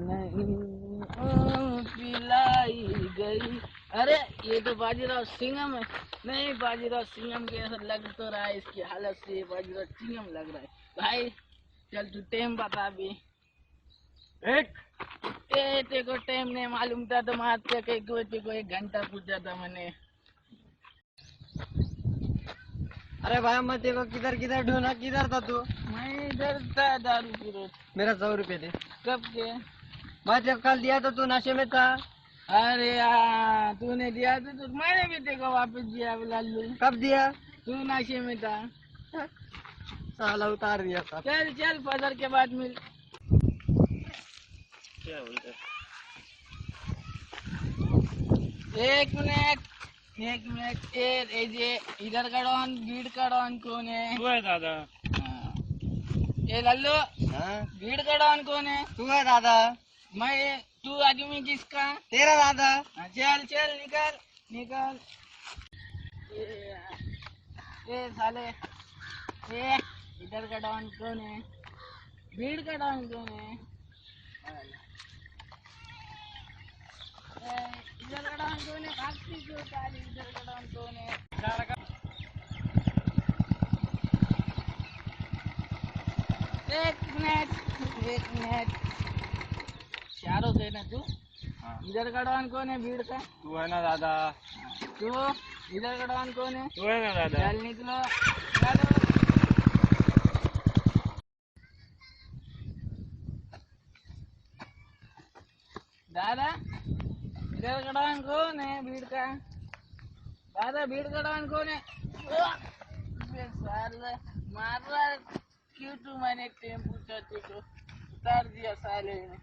नहीं पिलाई गई। अरे ये तो बाजीराव सिंघम है। नहीं, बाजीराव सिंघम के ऐसा लग तो रहा है, इसकी हालत से बाजीराव सिंघम लग रहा है। भाई चल तू टाइम बता भी। एक तेरे को टाइम नहीं मालूम था तो मारते को 1 घंटा पूछा था मैंने। अरे भाई मैं तेरे को किधर किधर ढूंढा, किधर था तू? मैं इधर था दारू पी रहा था। मेरा 100 रुपये दे। कब के? मैं जब कल दिया तो तू नशे में था। अरे यार तूने दिया तो मैंने भी तेरे को वापस दिया लालू। कब दिया? तू नशे में था। साला उतार दिया था। चल चल फजर के बाद मिल। क्या बोलते? एक मिनट एक मिनट। ये इधर का डॉन भीड़ का डॉन कौन है? तू है दादा। हाँ। ये लल्लू हाँ भीड़ का डॉन कौन है? तू है दादा। मैं। तू आदमी किसका? तेरा दादा। हाँ, चल चल निकल निकल। ये साले ये इधर का डॉन कौन है? भीड़ का डॉन कौन है? इधर का डॉन कौन है? भागती क्यों साली? इधर का डॉन कौन है? एक मिनट चारों थे ना तू? इधर का डॉन कौन है भीड़ का? तू है ना दादा। तू इधर का डॉन कौन है? तू है ना दादा। चल निकलो चलो। दादा इधर का डॉन कौन है भीड़ का? दादा भीड़ का डॉन कौन है? साला मार रहा क्यों? तू मैंने टेम्पू चाची को उतार दिया साले ने।